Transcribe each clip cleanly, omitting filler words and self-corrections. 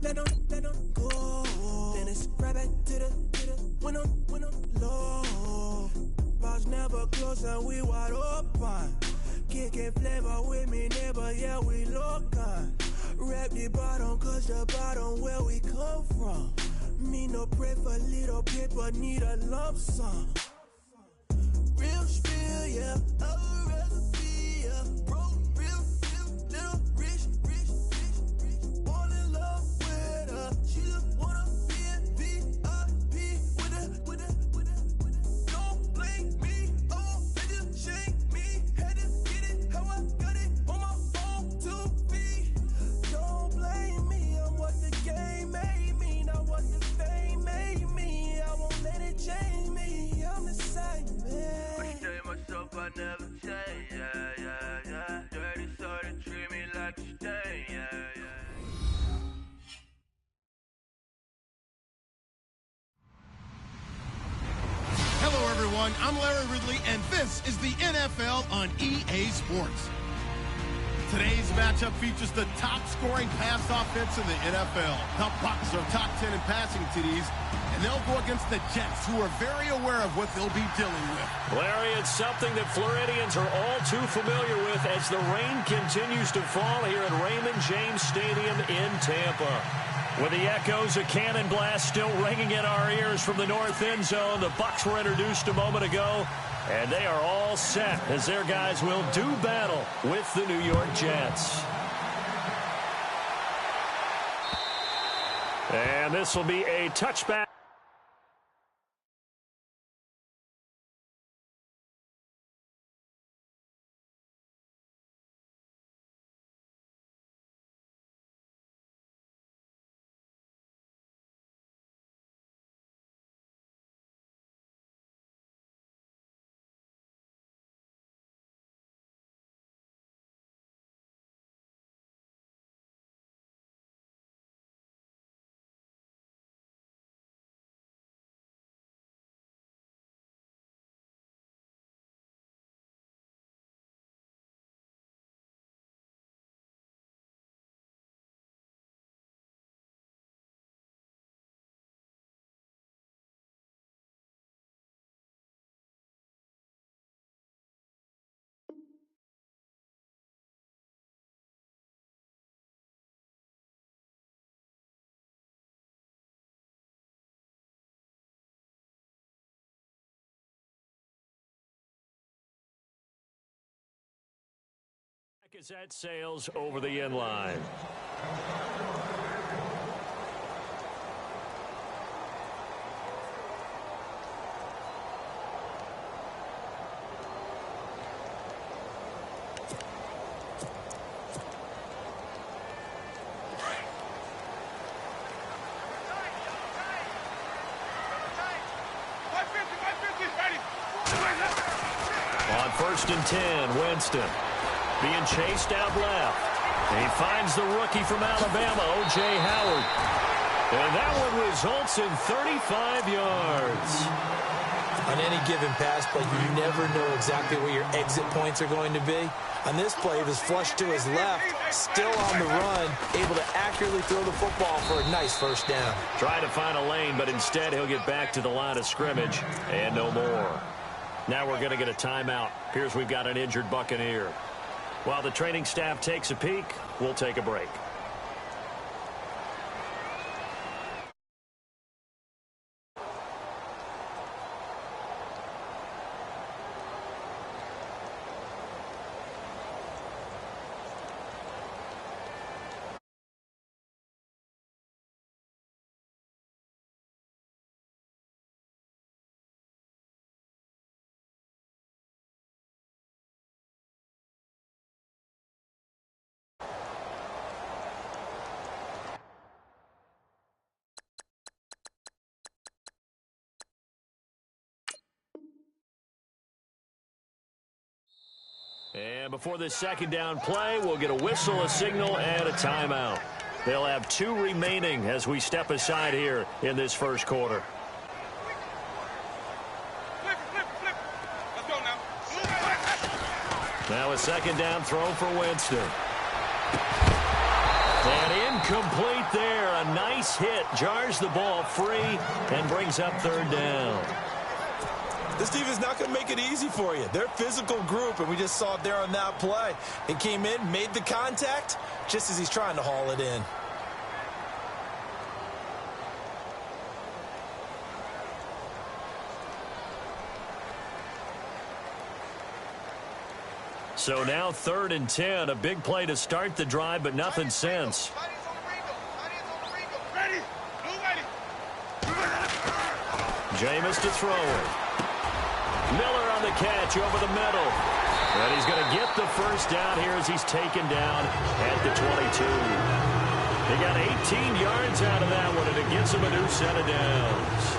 let them go. Then it's right back to the when I'm low. Bars never close and we wide open. Kicking flavor with me, neighbor, yeah, we local. Rap the bottom, cause the bottom where we come from. Me no pray for little paper, need a lump sum. Real spill, yeah, I'd rather be, yeah. Broke, real, little rich. Fall in love with her, she just wanna be a VIP with it. Don't blame me, oh, they just shake me. Had to get it, how I got it, on my own 2 feet. Don't blame me, I'm what the game made me, not what the fame made me. I won't let it change me, I'm the same man. I stay myself, I never change, yeah. Dirty soul, they treat me like a stain, yeah. Hello, everyone. I'm Larry Ridley, and this is the NFL on EA Sports. Today's matchup features the top-scoring pass offense in the NFL. The Bucs are top 10 in passing TDs, and they'll go against the Jets, who are very aware of what they'll be dealing with. Larry, it's something that Floridians are all too familiar with as the rain continues to fall here at Raymond James Stadium in Tampa. With the echoes of cannon blast still ringing in our ears from the north end zone, the Bucs were introduced a moment ago, and they are all set as their guys will do battle with the New York Jets. And this will be a touchback. As that sails over the end line. On 1st and 10, Winston. Being chased out left. And he finds the rookie from Alabama, O.J. Howard. And that one results in 35 yards. On any given pass play, you never know exactly where your exit points are going to be. On this play, it was flushed to his left, still on the run, able to accurately throw the football for a nice first down. Trying to find a lane, but instead he'll get back to the line of scrimmage and no more. Now we're going to get a timeout. Appears we've got an injured Buccaneer. While the training staff takes a peek, we'll take a break. And before this second down play, we'll get a whistle, a signal, and a timeout. They'll have 2 remaining as we step aside here in this first quarter. Now a second down throw for Winston. And incomplete there a nice hit, jars the ball free, and brings up third down. This defense is not going to make it easy for you. They're a physical group, and we just saw it there on that play. He came in, made the contact, just as he's trying to haul it in. So now 3rd and 10, a big play to start the drive, but nothing since. Jameis to throw it. Miller on the catch over the middle. And he's going to get the first down here as he's taken down at the 22. He got 18 yards out of that one, and it gets him a new set of downs.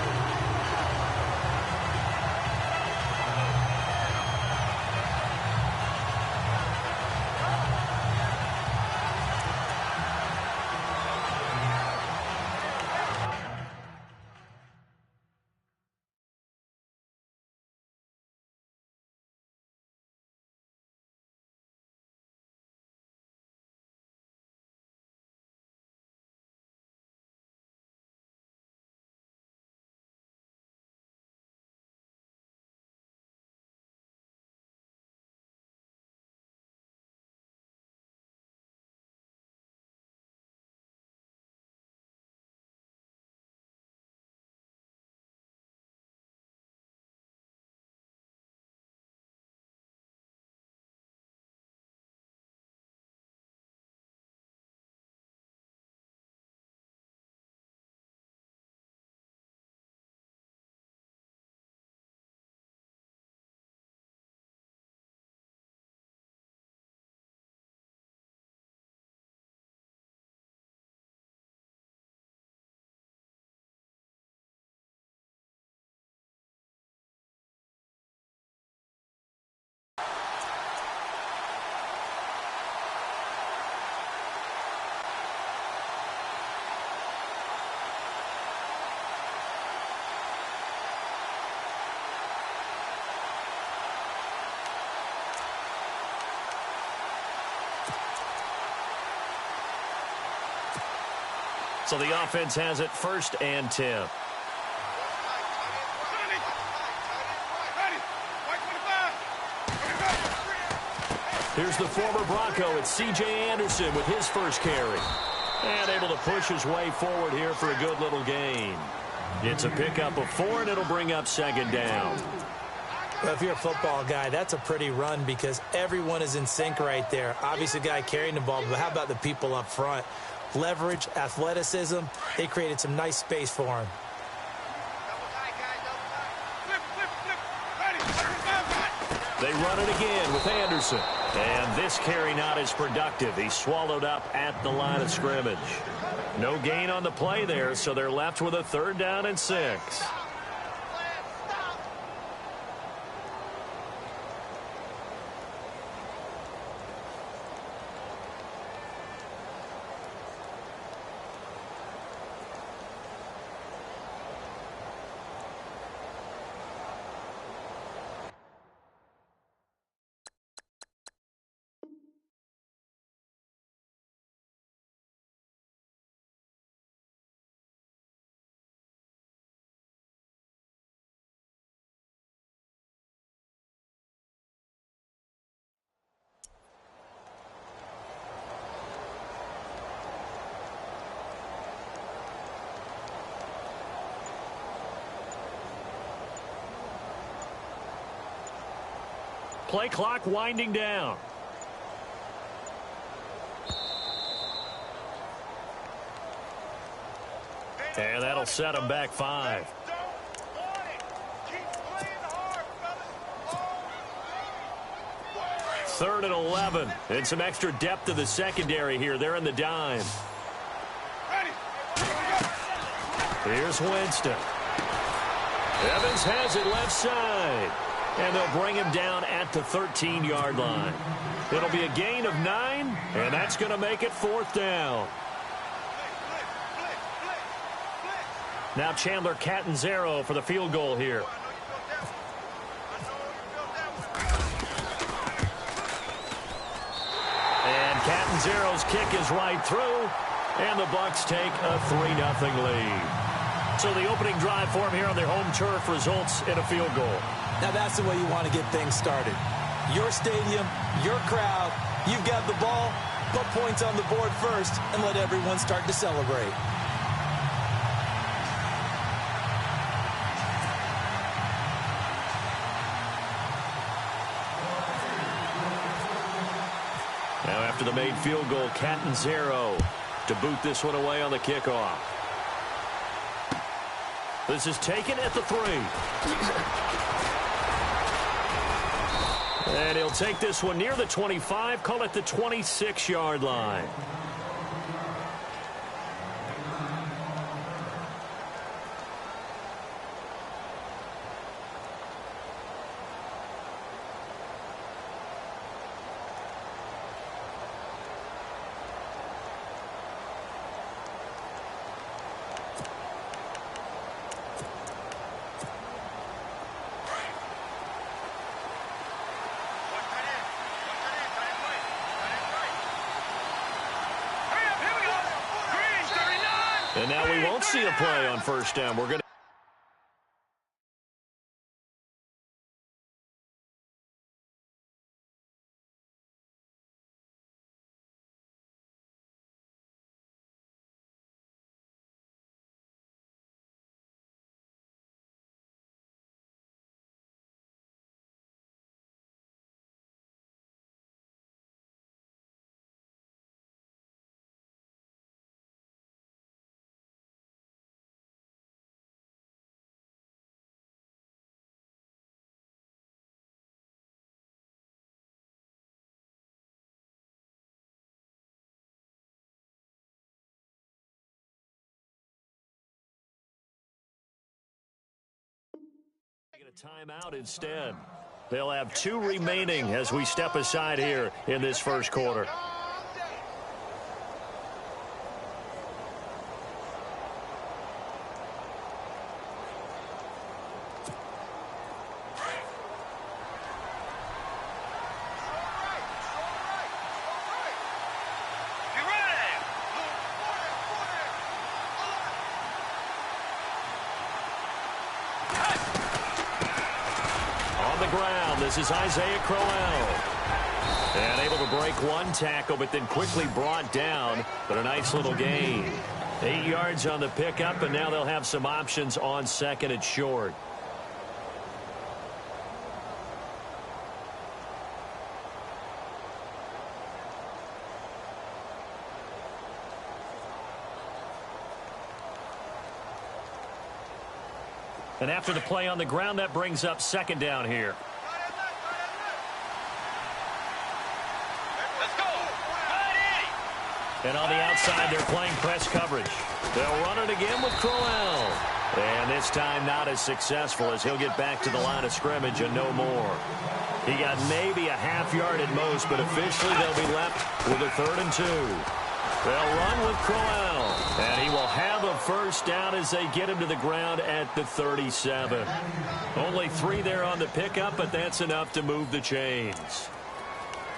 So the offense has it 1st and 10. Here's the former Bronco. It's C.J. Anderson with his first carry. And able to push his way forward here for a good little gain. It's a pickup of 4, and it'll bring up 2nd down. Well, if you're a football guy, that's a pretty run because everyone is in sync right there. Obviously, the guy carrying the ball, but how about the people up front? Leverage, athleticism, they created some nice space for him. They run it again with Anderson. And this carry not as productive. He's swallowed up at the line of scrimmage. No gain on the play there, so they're left with a 3rd down and 6. Play clock winding down. And that'll set them back 5. Third and 11. And some extra depth to the secondary here. They're in the dime. Here's Winston. Evans has it left side. And they'll bring him down at the 13-yard line. It'll be a gain of 9, and that's going to make it 4th down. Now Chandler Catanzaro for the field goal here. And Catanzaro's kick is right through, And the Bucs take a 3-0 lead. So the opening drive for them here on their home turf results in a field goal. Now that's the way you want to get things started. Your stadium, your crowd, you've got the ball, put points on the board first, and let everyone start to celebrate. Now after the made field goal, Catanzaro to boot this one away on the kickoff. This is taken at the 3. And he'll take this one near the 25, call it the 26-yard line. And now we won't see a play on first down. We're going to a timeout instead. They'll have 2 remaining as we step aside here in this first quarter. This is Isaiah Crowell. And able to break one tackle, but then quickly brought down. But a nice little gain. 8 yards on the pickup, and now they'll have some options on second and short. And after the play on the ground, that brings up second down here. And on the outside, they're playing press coverage. They'll run it again with Crowell. And this time not as successful as he'll get back to the line of scrimmage and no more. He got maybe a half yard at most, but officially they'll be left with a 3rd and 2. They'll run with Crowell. And he will have a first down as they get him to the ground at the 37. Only 3 there on the pickup, but that's enough to move the chains.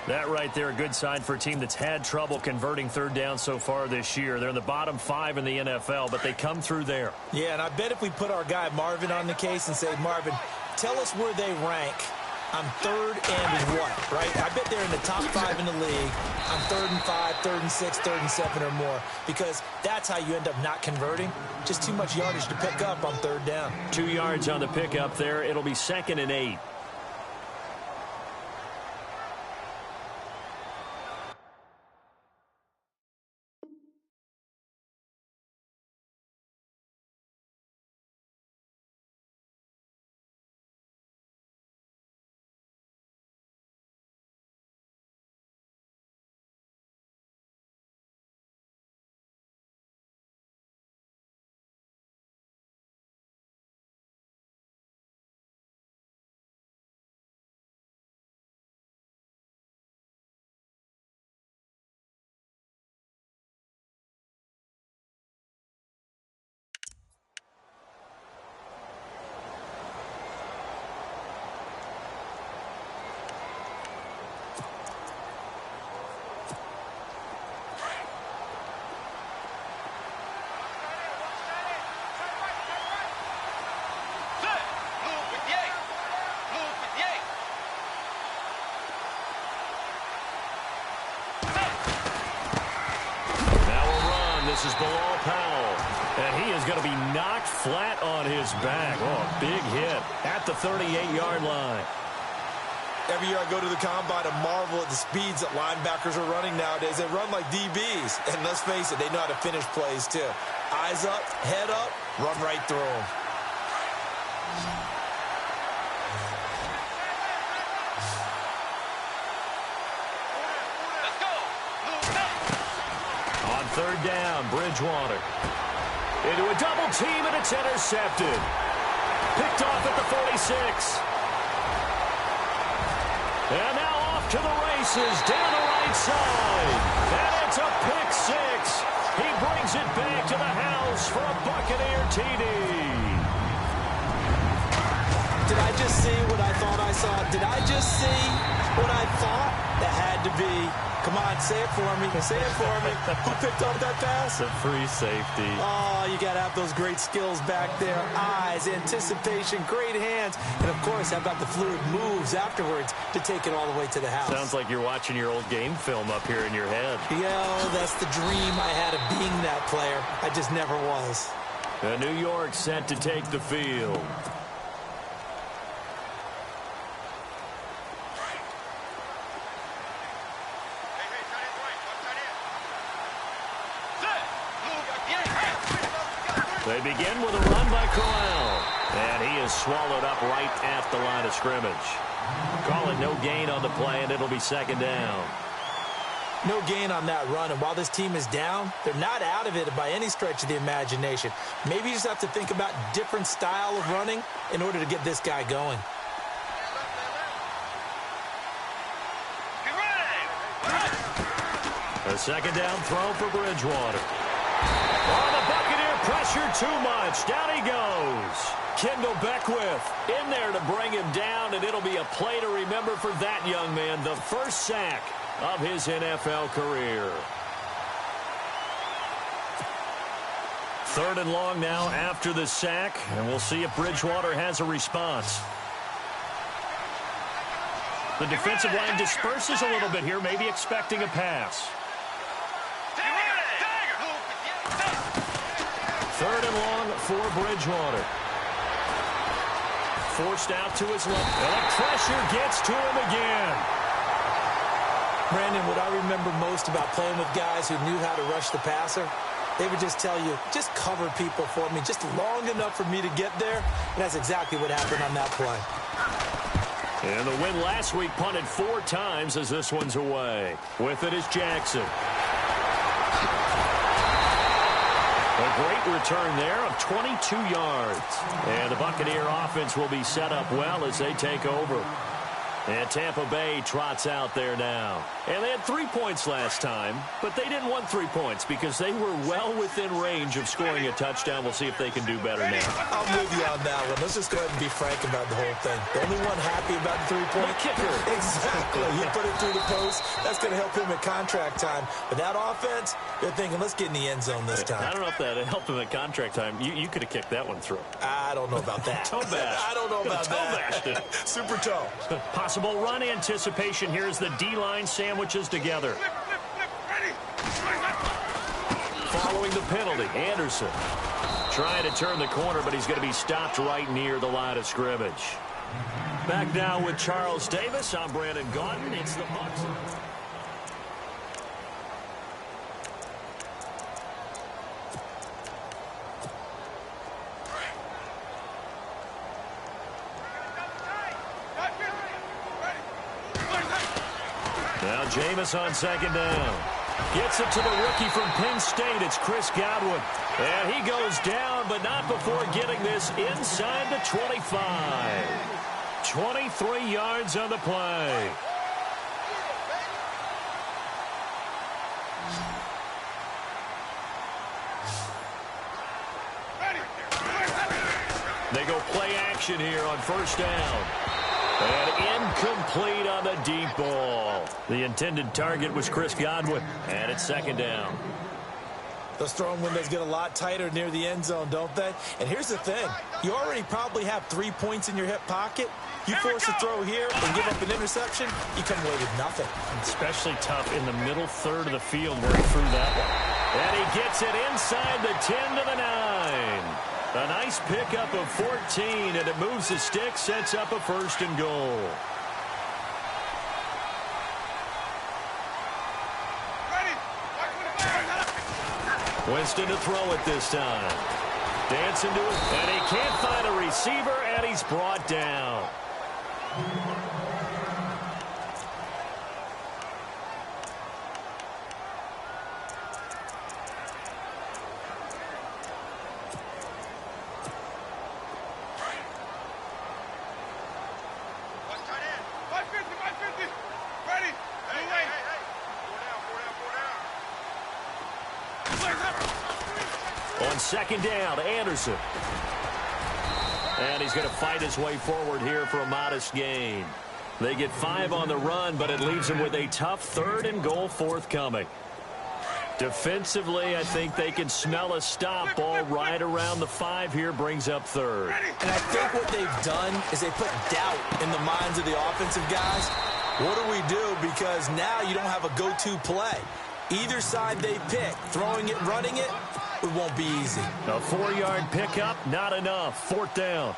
That right there, a good sign for a team that's had trouble converting 3rd down so far this year. They're in the bottom 5 in the NFL, but they come through there. Yeah, and I bet if we put our guy Marvin on the case and say, Marvin, tell us where they rank on 3rd and what, right? I bet they're in the top 5 in the league on 3rd and 5, 3rd and 6, 3rd and 7 or more, because that's how you end up not converting. Just too much yardage to pick up on 3rd down. 2 yards on the pickup there. It'll be 2nd and 8. This is Bilal Powell. And he is going to be knocked flat on his back. Oh, a big hit at the 38-yard line. Every year I go to the combine and marvel at the speeds that linebackers are running nowadays. They run like DBs. And let's face it, they know how to finish plays too. Eyes up, head up, run right through them. On third down, Bridgewater. Into a double team, and it's intercepted. Picked off at the 46. And now off to the races, down the right side. And it's a pick six. He brings it back to the house for a Buccaneer TD. Did I just see what I thought I saw? Did I just see what I thought? That had to be. Come on, say it for me. Say it for me. Who picked up that pass? The free safety. Oh, you got to have those great skills back there. Eyes, anticipation, great hands. And, of course, how about the fluid moves afterwards to take it all the way to the house? Sounds like you're watching your old game film up here in your head. Yeah, that's the dream I had of being that player. I just never was. New York set to take the field. They begin with a run by Corral. And he is swallowed up right at the line of scrimmage. Call it no gain on the play, and it'll be second down. No gain on that run, and while this team is down, they're not out of it by any stretch of the imagination. Maybe you just have to think about different style of running in order to get this guy going. A second down throw for Bridgewater. Oh, the Buccaneer pressure too much. Down he goes. Kendall Beckwith in there to bring him down, and it'll be a play to remember for that young man. The first sack of his NFL career. Third and long now after the sack, and we'll see if Bridgewater has a response. The defensive line disperses a little bit here, maybe expecting a pass. Third and long for Bridgewater. Forced out to his left. And the pressure gets to him again. Brandon, what I remember most about playing with guys who knew how to rush the passer, they would just tell you, just cover people for me, just long enough for me to get there. And that's exactly what happened on that play. And the win last week punted 4 times as this one's away. With it is Jackson. A great return there of 22 yards. And the Buccaneer offense will be set up well as they take over. And Tampa Bay trots out there now. And they had 3 points last time, but they didn't want 3 points because they were well within range of scoring a touchdown. We'll see if they can do better now. I'm with you on that one. Let's just go ahead and be frank about the whole thing. The only one happy about the 3-point kicker. Exactly. He put it through the post. That's going to help him at contract time. But that offense, they're thinking, let's get in the end zone this time. I don't know if that helped him at contract time. You could have kicked that one through. I don't know about that. Toe bash. I don't know about that. Toe bashed it. Super toe. Possible run anticipation here as the D-line sandwiches together. Following the penalty, Anderson trying to turn the corner, but he's going to be stopped right near the line of scrimmage. Back now with Charles Davis. I'm Brandon Gaudin. It's the Bucs. Now Jameis on second down. Gets it to the rookie from Penn State. It's Chris Godwin. And he goes down, but not before getting this inside the 25. 23 yards on the play. They go play action here on first down. And incomplete on the deep ball. The intended target was Chris Godwin. And it's second down. Those throwing windows get a lot tighter near the end zone, don't they? And here's the thing. You already probably have 3 points in your hip pocket. You force a throw here and give up an interception, you come away with nothing. Especially tough in the middle third of the field where he threw that one. And he gets it inside the 10 to the 9. A nice pickup of 14, and it moves the stick, sets up a 1st and goal. Winston to throw it this time. Dancing to it, and he can't find a receiver, and he's brought down. On 2nd down, Anderson. And he's going to fight his way forward here for a modest gain. They get 5 on the run, but it leaves them with a tough 3rd and goal forthcoming. Defensively, I think they can smell a stop. Ball right around the 5 here, brings up 3rd. And I think what they've done is they put doubt in the minds of the offensive guys. What do we do? Because now you don't have a go-to play. Either side they pick, throwing it, running it, it won't be easy. A 4-yard pickup, not enough. 4th down.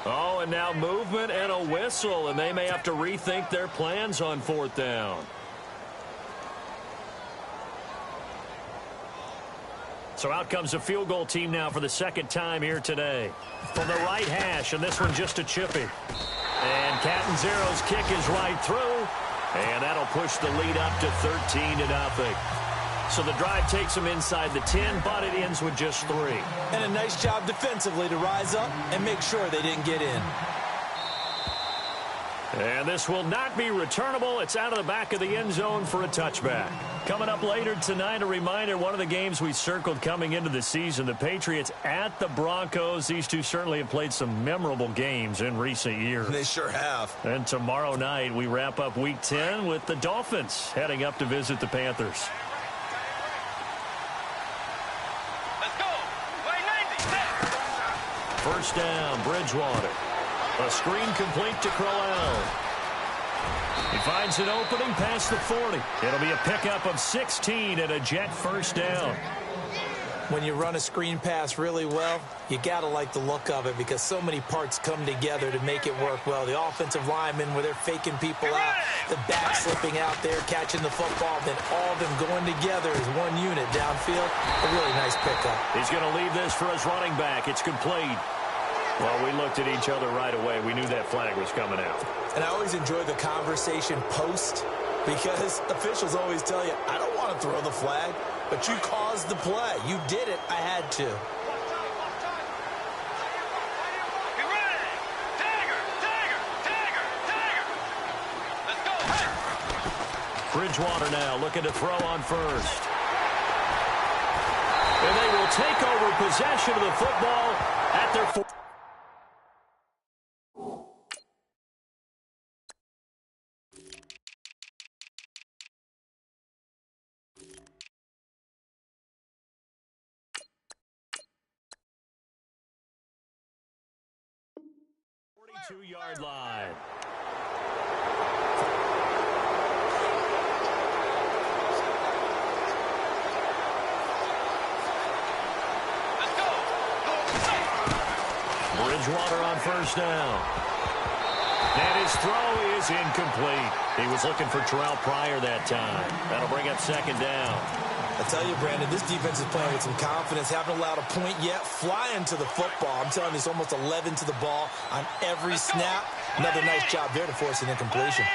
Oh, and now movement and a whistle, and they may have to rethink their plans on 4th down. So out comes the field goal team now for the 2nd time here today. From the right hash, and this one just a chippy. And Catanzero's kick is right through, and that'll push the lead up to 13-0. So the drive takes them inside the 10, but it ends with just 3. And a nice job defensively to rise up and make sure they didn't get in. And this will not be returnable. It's out of the back of the end zone for a touchback. Coming up later tonight, a reminder, one of the games we circled coming into the season, the Patriots at the Broncos. These two certainly have played some memorable games in recent years. They sure have. And tomorrow night, we wrap up Week 10 with the Dolphins heading up to visit the Panthers. First down, Bridgewater. A screen complete to Crowell. He finds an opening past the 40. It'll be a pickup of 16 and a Jet 1st down. When you run a screen pass really well, you got to like the look of it because so many parts come together to make it work well. The offensive linemen where they're faking people out, the back slipping out there, catching the football, then all of them going together as one unit downfield. A really nice pickup. He's going to leave this for his running back. It's complete. Well, we looked at each other right away. We knew that flag was coming out. And I always enjoy the conversation post because officials always tell you, I don't want to throw the flag, but you caused the play. You did it. I had to. Bridgewater now looking to throw on first. And they will take over possession of the football at their 4. Yard line. Bridgewater on first down. And his throw is incomplete. He was looking for Terrell Pryor that time. That'll bring up 2nd down. I tell you, Brandon, this defense is playing with some confidence. Haven't allowed a point yet. Flying to the football. I'm telling you, it's almost 11 to the ball on every snap. Another nice job there to force an incompletion.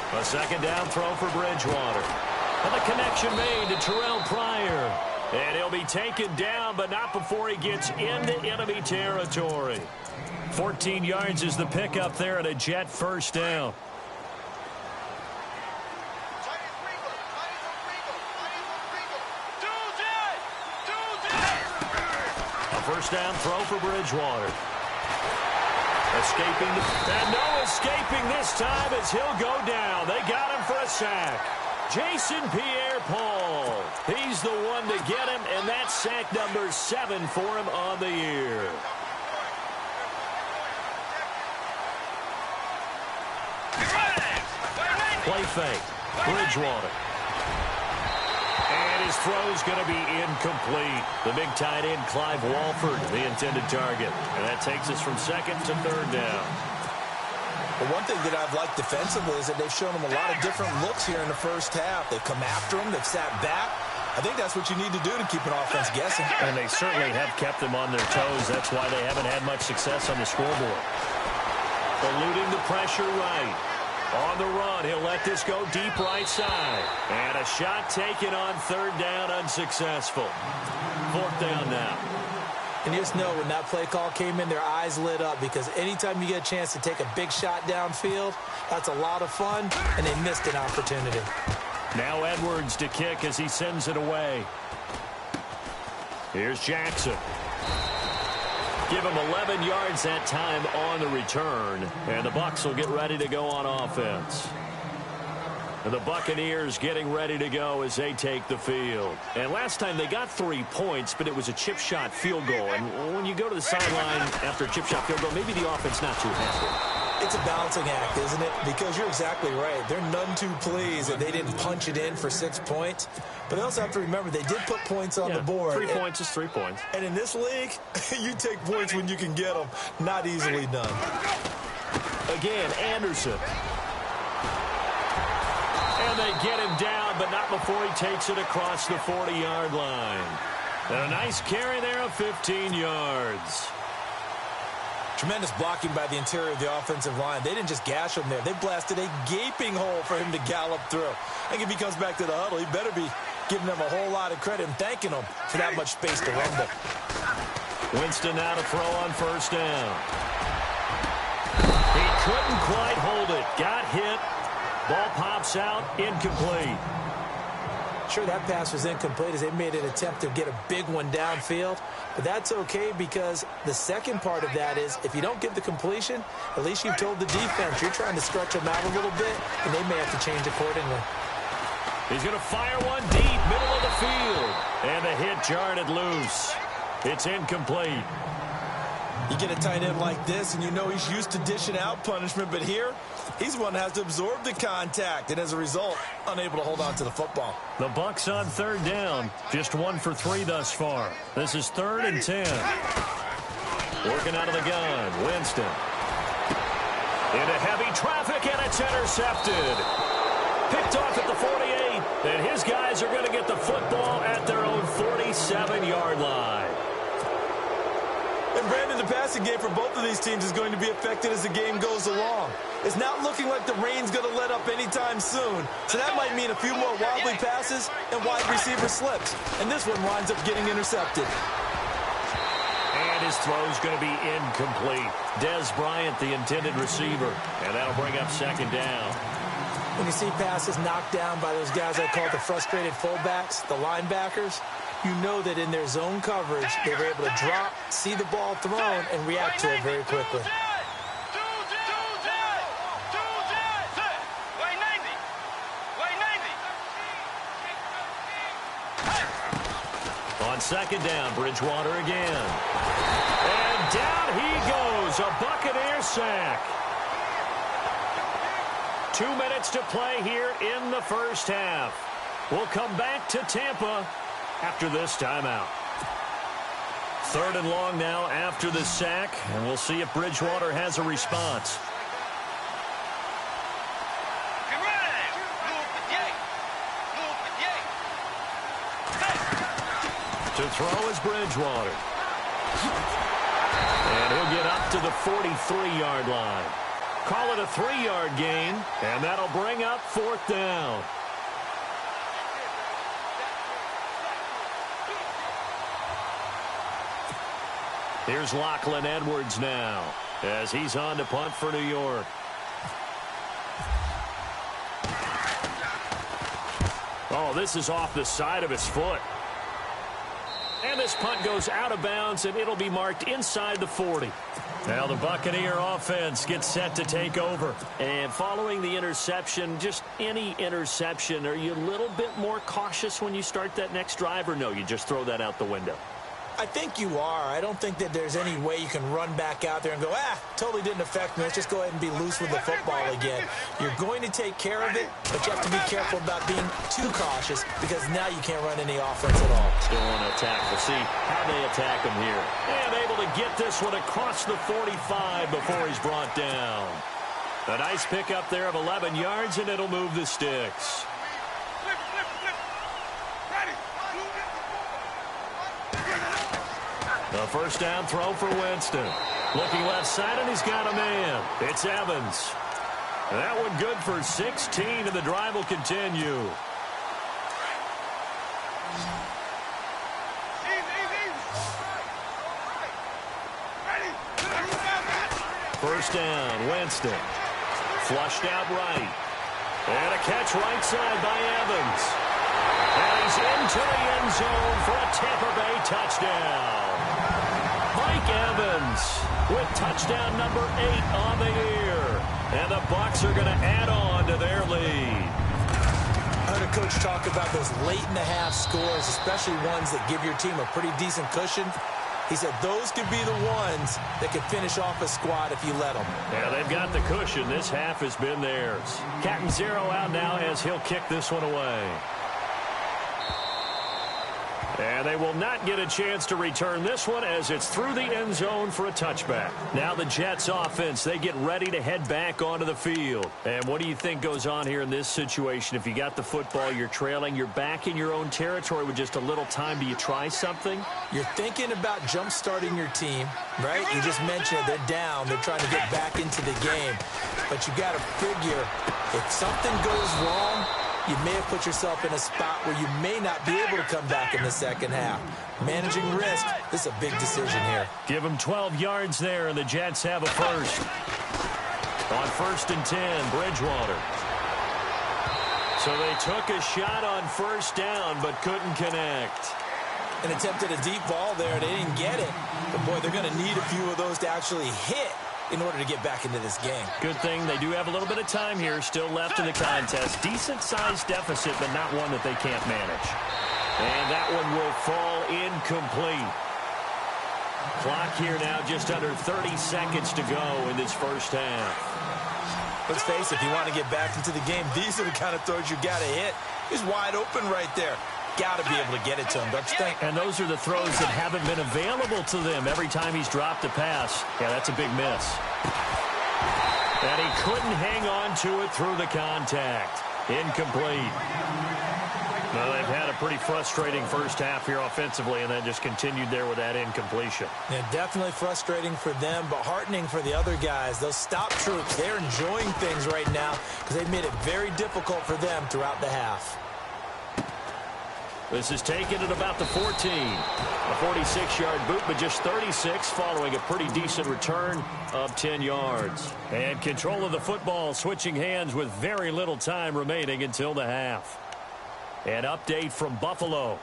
A 2nd down throw for Bridgewater. And the connection made to Terrell Pryor. And he'll be taken down, but not before he gets into enemy territory. 14 yards is the pickup there at a Jet 1st down. first down throw for Bridgewater. Escaping, and no escaping this time as he'll go down. They got him for a sack. Jason Pierre-Paul. He's the one to get him, and that's sack number 7 for him on the year. Play fake. Bridgewater. And his throw's going to be incomplete. The big tight end, Clive Walford, the intended target. And that takes us from second to third down. Well, one thing that I've liked defensively is that they've shown them a lot of different looks here in the first half. They've come after him. They've sat back. I think that's what you need to do to keep an offense guessing. And they certainly have kept them on their toes. That's why they haven't had much success on the scoreboard. Eluding the pressure right. On the run, he'll let this go deep right side. And a shot taken on third down, unsuccessful. Fourth down now. And you just know when that play call came in, their eyes lit up, because anytime you get a chance to take a big shot downfield, that's a lot of fun, and they missed an opportunity. Now Edwards to kick as he sends it away. Here's Jackson. Give him 11 yards that time on the return, and the Bucs will get ready to go on offense. And the Buccaneers getting ready to go as they take the field. And last time they got 3 points, but it was a chip shot field goal. And when you go to the sideline after a chip shot field goal, maybe the offense not too happy. It's a balancing act, isn't it? Because you're exactly right. They're none too pleased that they didn't punch it in for 6 points. But they also have to remember they did put points on the board. 3 points is 3 points. And in this league, you take points when you can get them. Not easily done. Again, Anderson. And they get him down, but not before he takes it across the 40-yard line. And a nice carry there of 15 yards. Tremendous blocking by the interior of the offensive line. They didn't just gash him there. They blasted a gaping hole for him to gallop through. I think if he comes back to the huddle, he better be giving them a whole lot of credit and thanking them for that much space to rumble. Winston now to throw on first down. He couldn't quite hold it. Got hit. Ball pops out. Incomplete. Sure, that pass was incomplete as they made an attempt to get a big one downfield. But that's okay, because the second part of that is if you don't get the completion, at least you've told the defense you're trying to stretch them out a little bit, and they may have to change accordingly. He's going to fire one deep, middle of the field. And the hit jarred it loose. It's incomplete. You get a tight end like this, and you know he's used to dishing out punishment, but here, he's the one that has to absorb the contact, and as a result, unable to hold on to the football. The Bucs on third down. Just 1 for 3 thus far. This is 3rd and 10. Working out of the gun. Winston. Into heavy traffic, and it's intercepted. Picked off at the 48, and his guys are going to get the football at their own 47-yard line. And Brandon, the passing game for both of these teams is going to be affected as the game goes along. It's not looking like the rain's going to let up anytime soon. So that might mean a few more wobbly passes and wide receiver slips. And this one winds up getting intercepted. And his throw's going to be incomplete. Dez Bryant, the intended receiver. And that'll bring up second down. When you see passes knocked down by those guys I call the frustrated fullbacks, the linebackers, you know that in their zone coverage, they were able to drop, see the ball thrown, and react to it very quickly. On second down, Bridgewater again. And down he goes, a Buccaneer sack. 2 minutes to play here in the first half. We'll come back to Tampa after this timeout. 3rd and long now after the sack, and we'll see if Bridgewater has a response. To throw is Bridgewater. And he'll get up to the 43-yard line. Call it a 3-yard gain, and that'll bring up 4th down. Here's Lachlan Edwards now as he's on to punt for New York. Oh, this is off the side of his foot. And this punt goes out of bounds, and it'll be marked inside the 40. Now the Buccaneer offense gets set to take over. And following the interception, just any interception, are you a little bit more cautious when you start that next drive, or no, you just throw that out the window? I think you are. I don't think that there's any way you can run back out there and go, totally didn't affect me. Let's just go ahead and be loose with the football again. You're going to take care of it, but you have to be careful about being too cautious because now you can't run any offense at all. Still on attack. We'll see how they attack him here. And able to get this one across the 45 before he's brought down. A nice pickup there of 11 yards, and it'll move the sticks. A first down throw for Winston. Looking left side, and he's got a man. It's Evans. That one good for 16, and the drive will continue. First down, Winston. Flushed out right. And a catch right side by Evans. And he's into the end zone for a Tampa Bay touchdown. Mike Evans with touchdown number 8 on the year. And the Bucs are going to add on to their lead. I heard a coach talk about those late-in-the-half scores, especially ones that give your team a pretty decent cushion. He said those could be the ones that could finish off a squad if you let them. Yeah, they've got the cushion. This half has been theirs. Captain Zero out now as he'll kick this one away. And they will not get a chance to return this one as it's through the end zone for a touchback. Now the Jets offense, they get ready to head back onto the field. And what do you think goes on here in this situation? If you got the football, you're trailing, you're back in your own territory with just a little time. Do you try something? You're thinking about jump-starting your team, right? You just mentioned it. They're down. They're trying to get back into the game. But you got to figure if something goes wrong, you may have put yourself in a spot where you may not be able to come back in the second half. Managing risk, this is a big decision here. Give them 12 yards there, and the Jets have a first. On 1st and 10, Bridgewater. So they took a shot on first down, but couldn't connect. And attempted a deep ball there. They didn't get it. But, boy, they're going to need a few of those to actually hit in order to get back into this game. Good thing they do have a little bit of time here still left in the contest. Decent-sized deficit, but not one that they can't manage. And that one will fall incomplete. Clock here now just under 30 seconds to go in this first half. Let's face it, if you want to get back into the game, these are the kind of throws you got to hit. He's wide open right there. Got to be able to get it to him, don't you think? And those are the throws that haven't been available to them every time he's dropped a pass. Yeah, that's a big miss. And he couldn't hang on to it through the contact. Incomplete. Well, they've had a pretty frustrating first half here offensively, and that just continued there with that incompletion. Yeah, definitely frustrating for them, but heartening for the other guys. Those stop troops, they're enjoying things right now because they've made it very difficult for them throughout the half. This is taken at about the 14. A 46-yard boot, but just 36 following a pretty decent return of 10 yards. And control of the football switching hands with very little time remaining until the half. An update from Buffalo.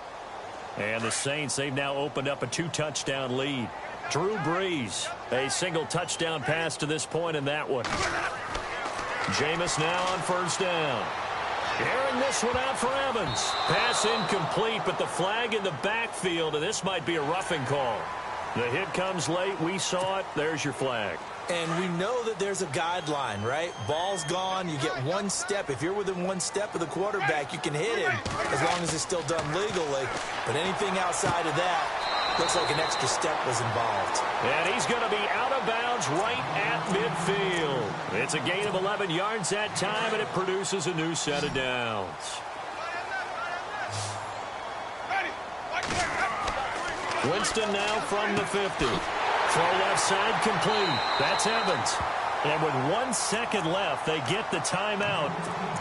And the Saints, they've now opened up a 2-touchdown lead. Drew Brees, a single touchdown pass to this point in that one. Jameis now on first down. Airing this one out for Evans. Pass incomplete, but the flag in the backfield, and this might be a roughing call. The hit comes late. We saw it. There's your flag. And we know that there's a guideline, right? Ball's gone. You get one step. If you're within one step of the quarterback, you can hit him as long as it's still done legally. But anything outside of that, looks like an extra step was involved. And he's going to be out of bounds right at midfield. It's a gain of 11 yards that time, and it produces a new set of downs. Winston now from the 50. Throw left side complete. That's Evans. And with 1 second left, they get the timeout.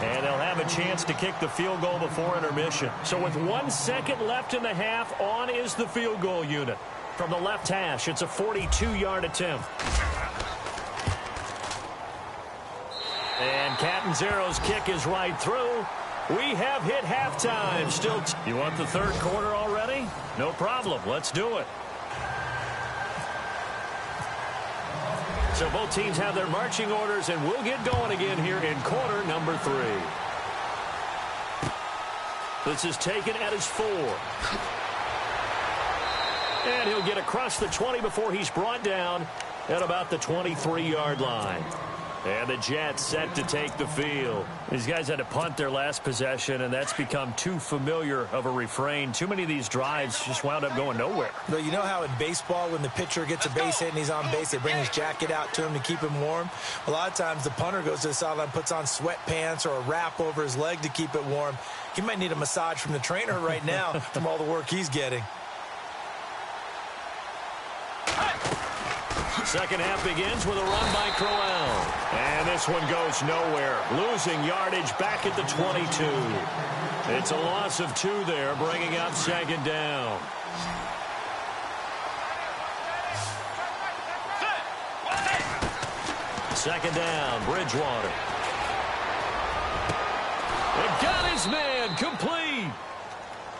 And they'll have a chance to kick the field goal before intermission. So with 1 second left in the half, on is the field goal unit. From the left hash, it's a 42-yard attempt. And Captain Zero's kick is right through. We have hit halftime. Still, you want the third quarter already? No problem. Let's do it. So both teams have their marching orders, and we'll get going again here in quarter number 3. This is taken at his 4. And he'll get across the 20 before he's brought down at about the 23-yard line. And the Jets set to take the field. These guys had to punt their last possession, and that's become too familiar of a refrain. Too many of these drives just wound up going nowhere. But you know how in baseball, when the pitcher gets a base hit and he's on base, they bring his jacket out to him to keep him warm? A lot of times the punter goes to the sideline, puts on sweatpants or a wrap over his leg to keep it warm. He might need a massage from the trainer right now from all the work he's getting. Second half begins with a run by Crowell. And this one goes nowhere. Losing yardage back at the 22. It's a loss of 2 there, bringing up second down. Second down, Bridgewater. It got his man, complete.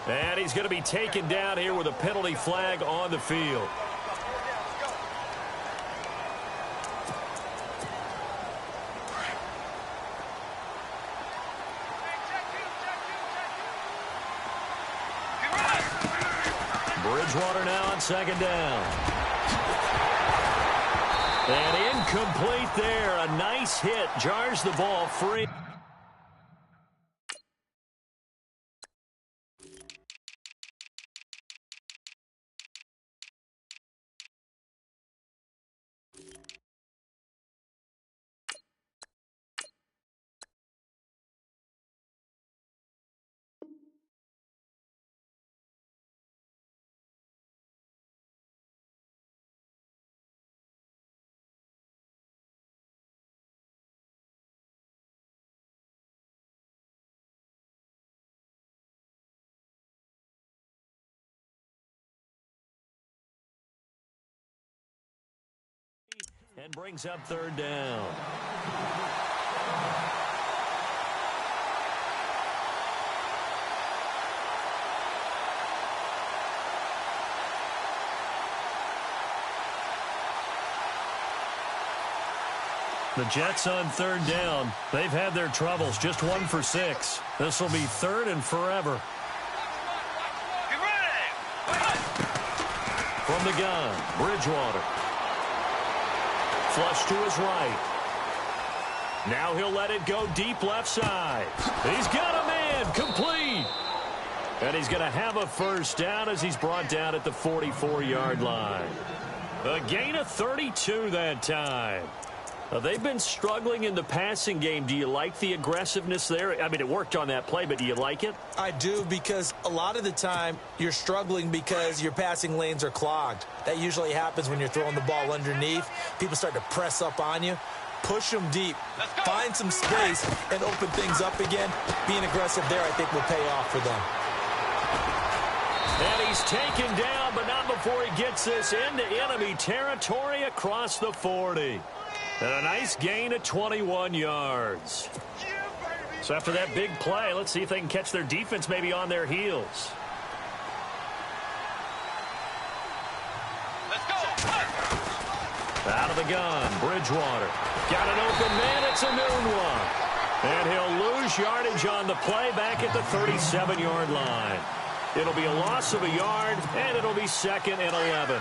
And he's going to be taken down here with a penalty flag on the field. Bridgewater now on second down. And incomplete there. A nice hit. Jars the ball free. And brings up third down. The Jets on third down. They've had their troubles. Just 1 for 6. This will be third and forever. From the gun, Bridgewater. Flush to his right. Now he'll let it go deep left side. He's got a man, complete. And he's going to have a first down as he's brought down at the 44-yard line. A gain of 32 that time. They've been struggling in the passing game. Do you like the aggressiveness there? I mean, it worked on that play, but do you like it? I do, because a lot of the time you're struggling because your passing lanes are clogged. That usually happens when you're throwing the ball underneath. People start to press up on you. Push them deep. Find some space and open things up again. Being aggressive there, I think, will pay off for them. And he's taken down, but not before he gets this into enemy territory across the 40. And a nice gain of 21 yards. So after that big play, let's see if they can catch their defense maybe on their heels. Let's go. Out of the gun, Bridgewater. Got an open man, it's a noon one. And he'll lose yardage on the play back at the 37-yard line. It'll be a loss of a yard, and it'll be 2nd and 11.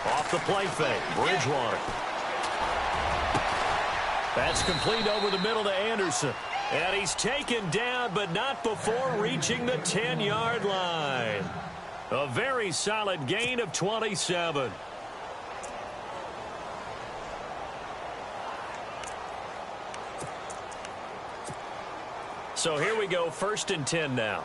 Off the play fake, Bridgewater. That's complete over the middle to Anderson. And he's taken down, but not before reaching the 10-yard line. A very solid gain of 27. So here we go, 1st and 10 now.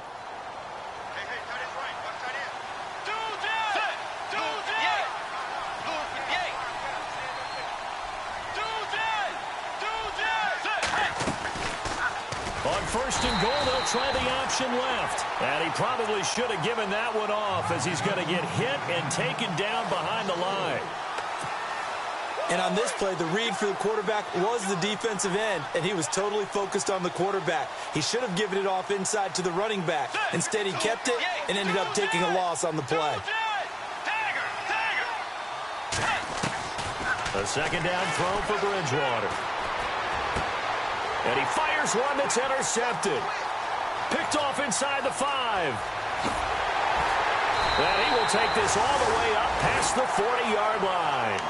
On 1st and goal, they'll try the option left. And he probably should have given that one off as he's going to get hit and taken down behind the line. And on this play, the read for the quarterback was the defensive end, and he was totally focused on the quarterback. He should have given it off inside to the running back. Instead, he kept it and ended up taking a loss on the play. A second down throw for Bridgewater. And he fires one that's intercepted. Picked off inside the 5. And he will take this all the way up past the 40-yard line.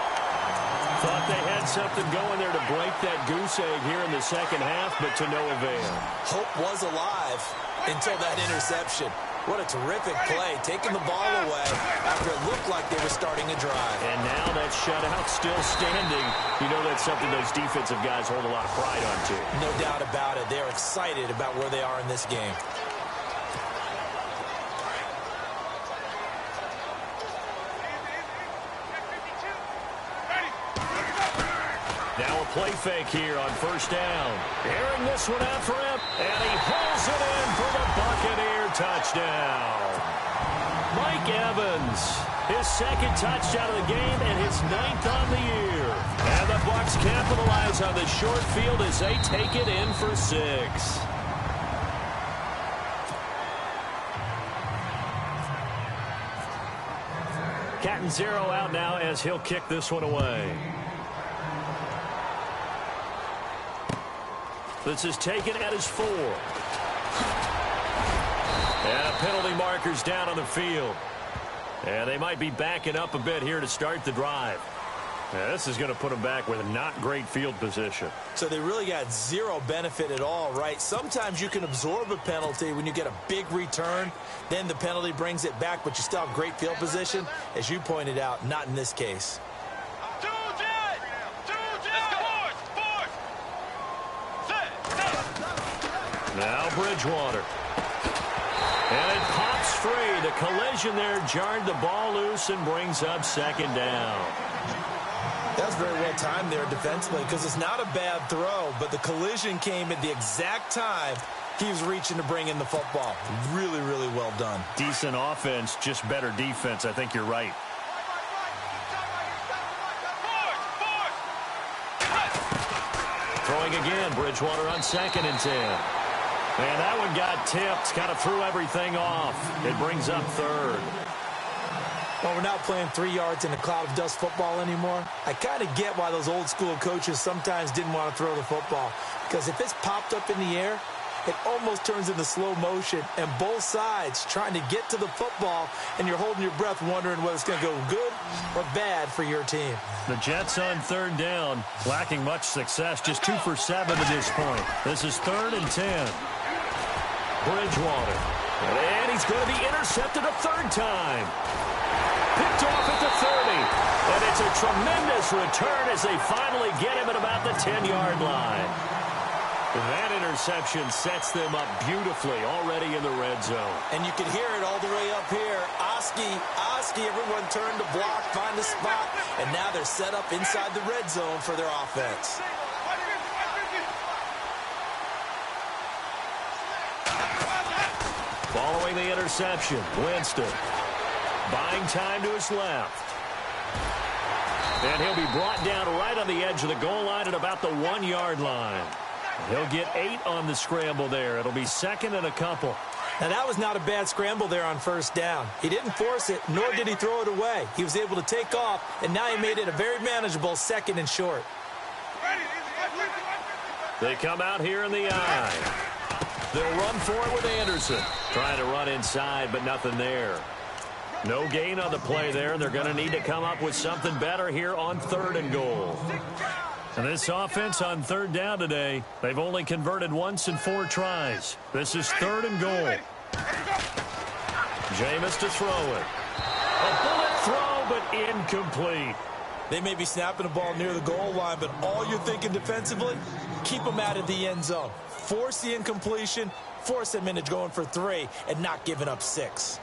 Thought they had something going there to break that goose egg here in the second half, but to no avail. Hope was alive until that interception. What a terrific play, taking the ball away after it looked like they were starting a drive. And now that shutout still standing. You know that's something those defensive guys hold a lot of pride on, too. No doubt about it. They're excited about where they are in this game. Now a play fake here on first down. Airing this one out for him, and he pulls it in for the Buccaneer touchdown. Mike Evans, his second touchdown of the game and his 9th on the year. And the Bucs capitalize on the short field as they take it in for 6. Cat and 0 out now as he'll kick this one away. This is taken at his 4. And a penalty marker's down on the field. And they might be backing up a bit here to start the drive. Now, this is going to put them back with not great field position. So they really got zero benefit at all, right? Sometimes you can absorb a penalty when you get a big return. Then the penalty brings it back, but you still have great field position. As you pointed out, not in this case. Now Bridgewater. And it pops free. The collision there jarred the ball loose and brings up second down. That was very well timed there defensively because it's not a bad throw, but the collision came at the exact time he was reaching to bring in the football. Really, really well done. Decent offense, just better defense. I think you're right. Throwing again, Bridgewater on 2nd and 10. And that one got tipped, kind of threw everything off. It brings up 3rd. Well, we're not playing 3 yards in a cloud of dust football anymore. I kind of get why those old school coaches sometimes didn't want to throw the football. Because if it's popped up in the air, it almost turns into slow motion. And both sides trying to get to the football, and you're holding your breath wondering whether it's going to go good or bad for your team. The Jets on 3rd down, lacking much success, just 2 for 7 to this point. This is 3rd and 10. Bridgewater. And he's going to be intercepted a 3rd time. Picked off at the 30. And it's a tremendous return as they finally get him at about the 10-yard line. That interception sets them up beautifully already in the red zone. And you can hear it all the way up here. Oski, everyone turned to block, find a spot, and now they're set up inside the red zone for their offense. Following the interception, Winston buying time to his left. And he'll be brought down right on the edge of the goal line at about the 1-yard line. He'll get 8 on the scramble there. It'll be 2nd and a couple. Now, that was not a bad scramble there on 1st down. He didn't force it, nor did he throw it away. He was able to take off, and now he made it a very manageable 2nd and short. They come out here in the eye. They'll run for it with Anderson. Trying to run inside, but nothing there. No gain on the play there, and they're going to need to come up with something better here on 3rd and goal. And this offense on 3rd down today, they've only converted once in 4 tries. This is 3rd and goal. Jameis to throw it. A bullet throw, but incomplete. They may be snapping the ball near the goal line, but all you're thinking defensively, keep them out of the end zone. Force the incompletion, force them into going for 3, and not giving up 6.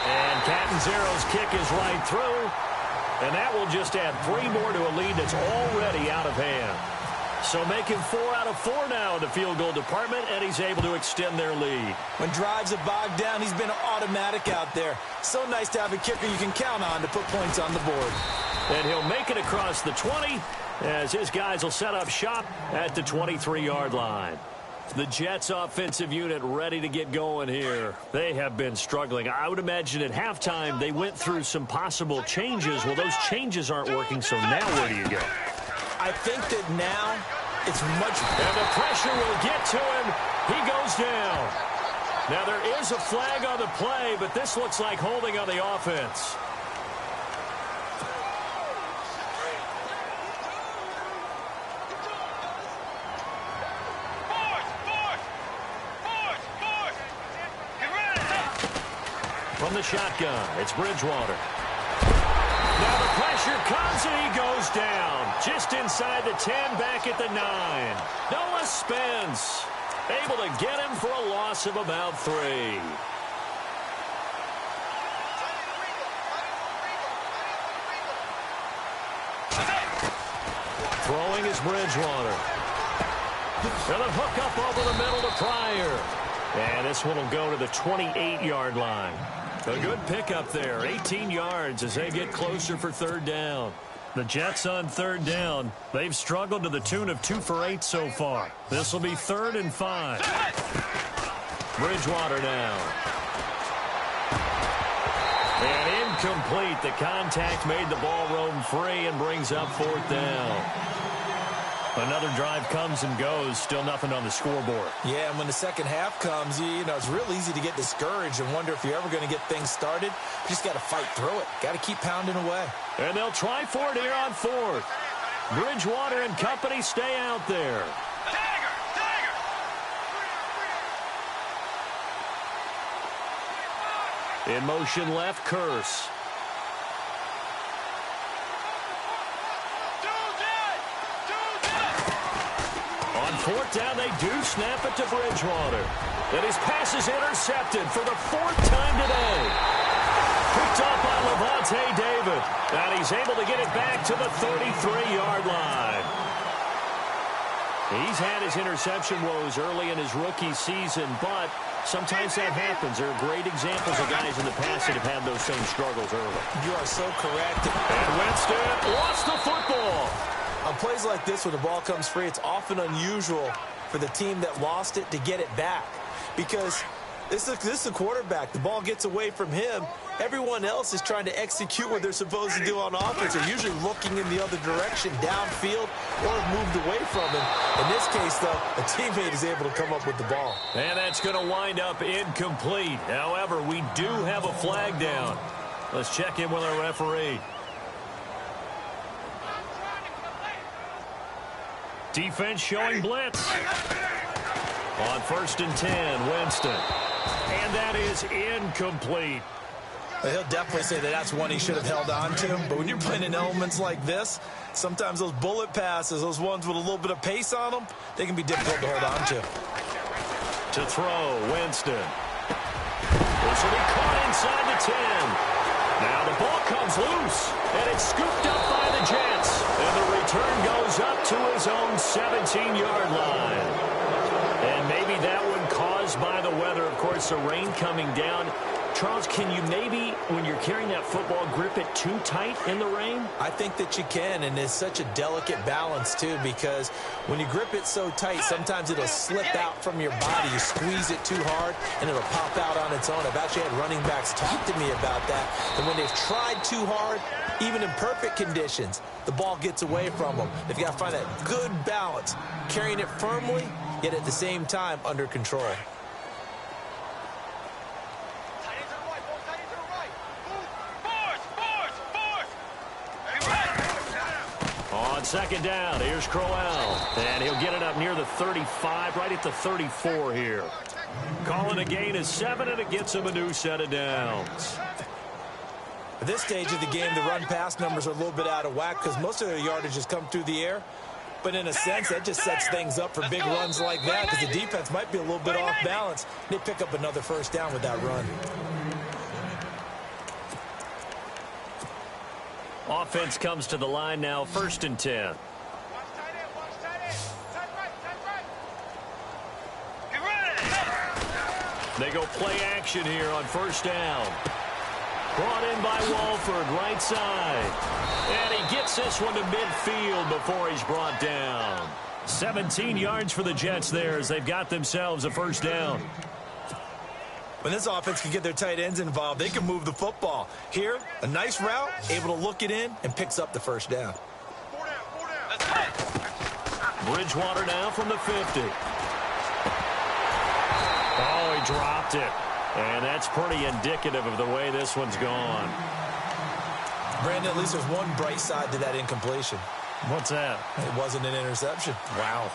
And Captain Zero's kick is right through. And that will just add 3 more to a lead that's already out of hand. So making 4 out of 4 now in the field goal department, and he's able to extend their lead. When drives are bogged down, he's been automatic out there. So nice to have a kicker you can count on to put points on the board. And he'll make it across the 20 as his guys will set up shop at the 23-yard line. The Jets offensive unit ready to get going here. They have been struggling. I would imagine at halftime they went through some possible changes. Well, those changes aren't working, so now where do you go? I think that now it's much... And the pressure will get to him. He goes down. Now there is a flag on the play, but this looks like holding on the offense. From the shotgun, it's Bridgewater. Now the pressure comes and he goes down. Just inside the 10, back at the 9. Noah Spence able to get him for a loss of about 3. Throwing is Bridgewater. And a hook up over the middle to Pryor. And this one will go to the 28-yard line. A good pickup there, 18 yards as they get closer for 3rd down. The Jets on 3rd down. They've struggled to the tune of 2 for 8 so far. This will be 3rd and 5. Bridgewater now. And incomplete. The contact made the ball roam free and brings up 4th down. Another drive comes and goes. Still nothing on the scoreboard. Yeah, and when the second half comes, you know, it's real easy to get discouraged and wonder if you're ever going to get things started. You just got to fight through it. Got to keep pounding away. And they'll try for it here on 4th. Bridgewater and company stay out there. In motion left, Curse. On 4th down, they do snap it to Bridgewater. And his pass is intercepted for the 4th time today. Picked up by Levante David. And he's able to get it back to the 33-yard line. He's had his interception woes early in his rookie season, but sometimes that happens. There are great examples of guys in the past that have had those same struggles early. You are so correct. And Winston lost the football. On plays like this, when the ball comes free, it's often unusual for the team that lost it to get it back. Because this is a quarterback. The ball gets away from him. Everyone else is trying to execute what they're supposed to do on offense. They're usually looking in the other direction, downfield, or moved away from him. In this case, though, a teammate is able to come up with the ball. And that's going to wind up incomplete. However, we do have a flag down. Let's check in with our referee. Defense showing blitz. On 1st and 10, Winston. And that is incomplete. He'll definitely say that that's one he should have held on to. But when you're playing in elements like this, sometimes those bullet passes, those ones with a little bit of pace on them, they can be difficult to hold on to. To throw, Winston. This will be caught inside the 10. Now the ball comes loose, and it's scooped up by the Jets. And the return goes up to his own 17-yard line. And maybe that one caused by the weather. Of course, the rain coming down. Charles, can you maybe, when you're carrying that football, grip it too tight in the rain? I think that you can, and it's such a delicate balance, too, because when you grip it so tight, sometimes it'll slip out from your body. You squeeze it too hard, and it'll pop out on its own. I've actually had running backs talk to me about that. And when they've tried too hard, even in perfect conditions, the ball gets away from them. They've got to find that good balance, carrying it firmly, yet at the same time under control. On 2nd down, here's Crowell. And he'll get it up near the 35, right at the 34 here. Calling a gain of 7, and it gets him a new set of downs. At this stage of the game, the run-pass numbers are a little bit out of whack because most of their yardage has come through the air. But in a sense, that just sets things up for big runs like that because the defense might be a little bit off balance. They pick up another 1st down with that run. Offense comes to the line now, 1st and 10. They go play action here on first down. Brought in by Walford, right side. And he gets this one to midfield before he's brought down. 17 yards for the Jets there as they've got themselves a first down. When this offense can get their tight ends involved, they can move the football. Here, a nice route, able to look it in, and picks up the first down. Bridgewater now from the 50. Oh, he dropped it. And that's pretty indicative of the way this one's gone. Brandon, at least there's one bright side to that incompletion. What's that? It wasn't an interception. Wow.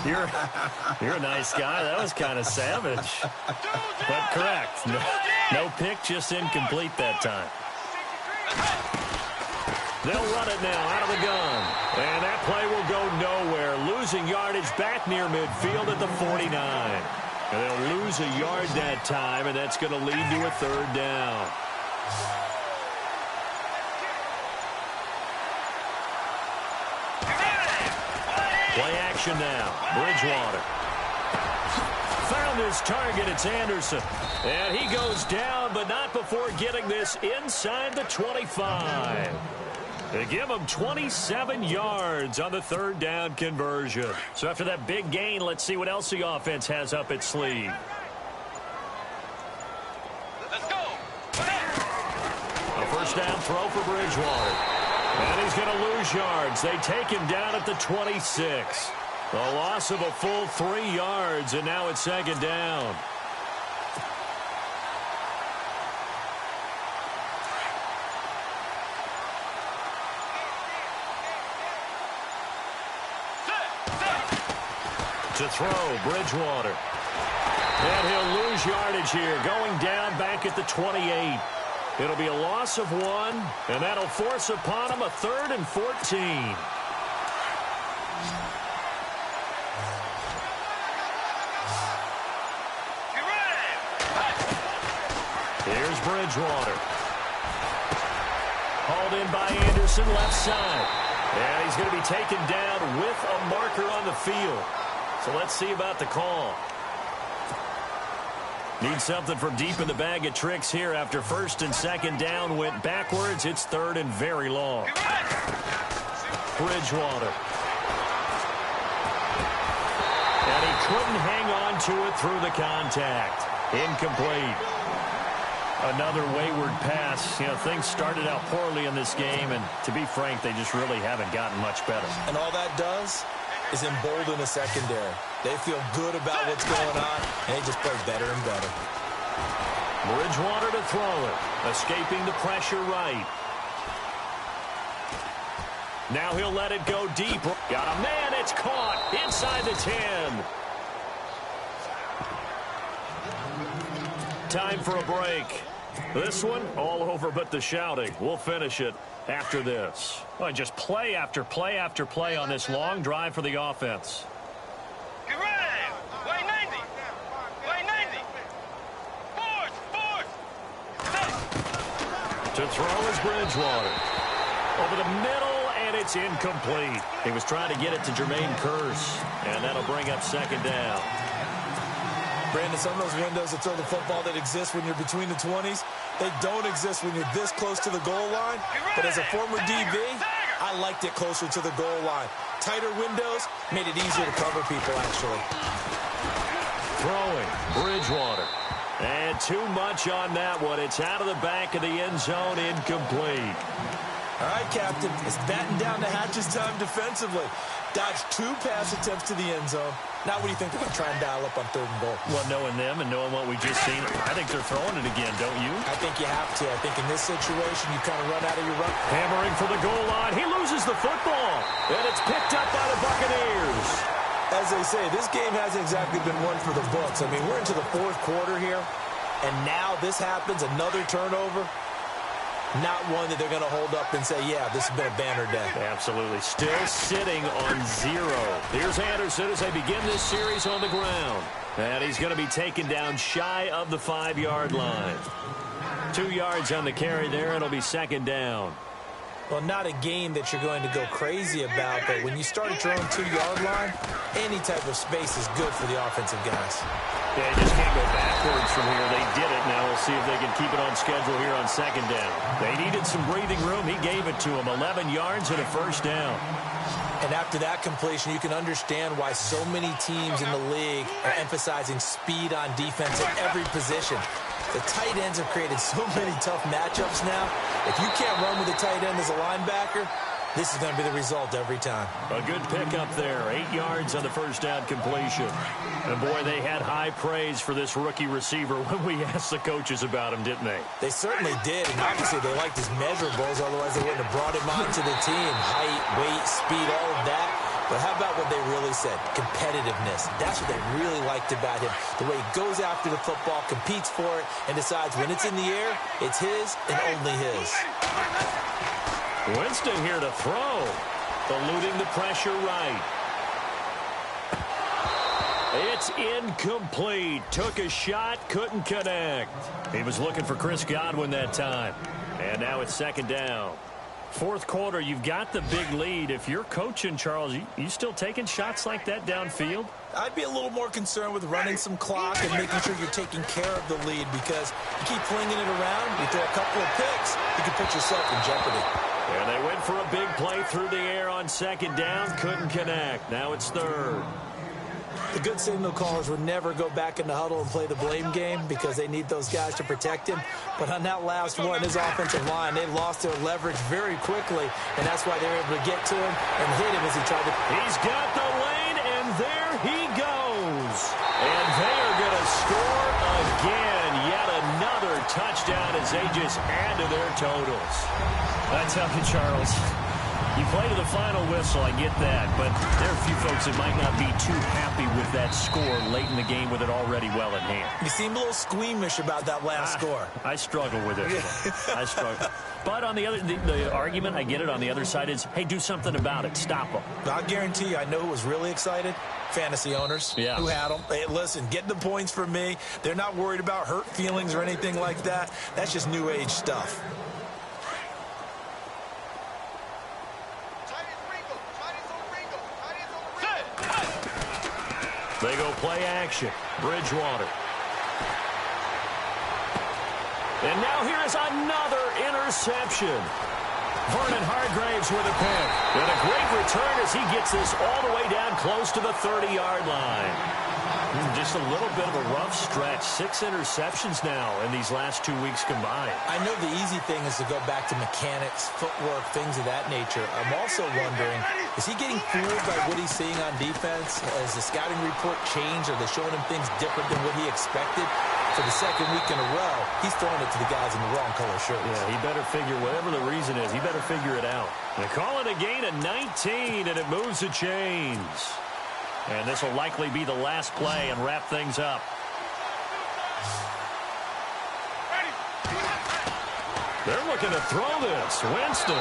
You're a nice guy. That was kind of savage. But correct. No pick, just incomplete that time. They'll run it now out of the gun. And that play will go nowhere. Losing yardage back near midfield at the 49. And they'll lose a yard that time, and that's going to lead to a third down. Play action now. Bridgewater. Found his target. It's Anderson. And he goes down, but not before getting this inside the 25. They give him 27 yards on the third down conversion. So after that big gain, let's see what else the offense has up its sleeve. Let's go. A first down throw for Bridgewater. And he's going to lose yards. They take him down at the 26. A loss of a full 3 yards, and now it's second down. To throw, Bridgewater. And he'll lose yardage here, going down back at the 28. It'll be a loss of 1, and that'll force upon him a 3rd and 14. Here's Bridgewater. Hauled in by Anderson, left side. And he's going to be taken down with a marker on the field. So let's see about the call. Need something from deep in the bag of tricks here after first and second down went backwards. It's 3rd and very long. Bridgewater. And he couldn't hang on to it through the contact. Incomplete. Another wayward pass. You know, things started out poorly in this game, and to be frank, they just really haven't gotten much better. And all that does is embolden the secondary. They feel good about what's going on, and they just play better and better. Bridgewater to throw it. Escaping the pressure right. Now he'll let it go deep. Got a man. It's caught inside the 10. Time for a break. This one, all over but the shouting. We'll finish it after this. Well, just play after play after play on this long drive for the offense. Get ready. Way 90. Way 90. Force. To throw is Bridgewater. Over the middle, and it's incomplete. He was trying to get it to Jermaine Kearse, and that'll bring up second down. Brandon, some of those windows that throw the football that exist when you're between the 20s, they don't exist when you're this close to the goal line. But as a former DB, I liked it closer to the goal line. Tighter windows made it easier to cover people, actually. Throwing, Bridgewater. And too much on that one. It's out of the back of the end zone, incomplete. All right, Captain, it's batten down the hatches time defensively. Dodged 2 pass attempts to the end zone. Now what do you think they're going to try and dial up on 3rd and goal? Well, knowing them and knowing what we just seen, I think they're throwing it again, don't you? I think you have to. I think in this situation, you kind of run out of your run. Hammering for the goal line. He loses the football. And it's picked up by the Buccaneers. As they say, this game hasn't exactly been one for the books. I mean, we're into the 4th quarter here, and now this happens, another turnover. Not one that they're going to hold up and say, yeah, this has been a banner day. Absolutely. Still sitting on 0. Here's Anderson as they begin this series on the ground. And he's going to be taken down shy of the 5-yard line. 2 yards on the carry there. It'll be second down. Well, not a game that you're going to go crazy about, but when you start at your own 2-yard line, any type of space is good for the offensive guys. They just can't go backwards from here. They did it. Now we'll see if they can keep it on schedule here on second down. They needed some breathing room. He gave it to them. 11 yards and a first down. And after that completion, you can understand why so many teams in the league are emphasizing speed on defense at every position. The tight ends have created so many tough matchups now. If you can't run with a tight end as a linebacker, this is going to be the result every time. A good pickup there. 8 yards on the first down completion. And, boy, they had high praise for this rookie receiver when we asked the coaches about him, didn't they? They certainly did, and obviously they liked his measurables, otherwise they wouldn't have brought him onto the team. Height, weight, speed, all of that. But how about what they really said? Competitiveness. That's what they really liked about him. The way he goes after the football, competes for it, and decides when it's in the air, it's his and only his. Winston here to throw. Eluding the pressure right. It's incomplete. Took a shot, couldn't connect. He was looking for Chris Godwin that time. And now it's second down. Fourth quarter, you've got the big lead. If you're coaching, Charles, you still taking shots like that downfield? I'd be a little more concerned with running some clock and making sure you're taking care of the lead, because you keep flinging it around, you throw a couple of picks, you can put yourself in jeopardy. And they went for a big play through the air on second down, couldn't connect. Now it's third. The good signal callers would never go back in the huddle and play the blame game because they need those guys to protect him. But on that last one, his offensive line, they lost their leverage very quickly, and that's why they were able to get to him and hit him as he tried to... He's got the lane, and there he goes. And they are going to score again. Yet another touchdown as they just add to their totals. I tell you, Charles, you play to the final whistle, I get that, but there are a few folks that might not be too happy with that score late in the game with it already well in hand. You seem a little squeamish about that last score. I struggle with it. I struggle. But on the other, the argument, I get it, on the other side is, hey, do something about it. Stop them. I guarantee you, I know who was really excited. Fantasy owners who had them. Hey, listen, get the points for me. They're not worried about hurt feelings or anything like that. That's just new age stuff. They go play action. Bridgewater. And now here is another interception. Vernon Hargraves with a pick. And a great return as he gets this all the way down close to the 30-yard line. Just a little bit of a rough stretch. 6 interceptions now in these last 2 weeks combined. I know the easy thing is to go back to mechanics, footwork, things of that nature. I'm also wondering, is he getting fooled by what he's seeing on defense? Has the scouting report changed? Are they showing him things different than what he expected? For the second week in a row, he's throwing it to the guys in the wrong color shirts. Yeah, he better figure, whatever the reason is, he better figure it out. They call it a gain of 19, and it moves the chains. And this will likely be the last play and wrap things up. They're looking to throw this. Winston.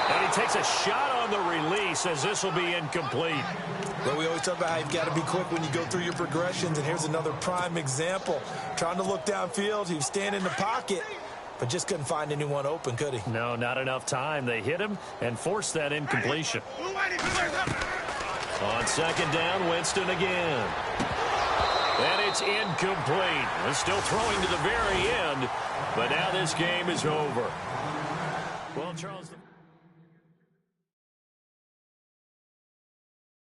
And he takes a shot on the release as this will be incomplete. Well, we always talk about how you've got to be quick when you go through your progressions, and here's another prime example. Trying to look downfield, he was standing in the pocket, but just couldn't find anyone open, could he? No, not enough time. They hit him and forced that incompletion. On second down, Winston again. And it's incomplete. They're still throwing to the very end, but now this game is over. Well, Charles...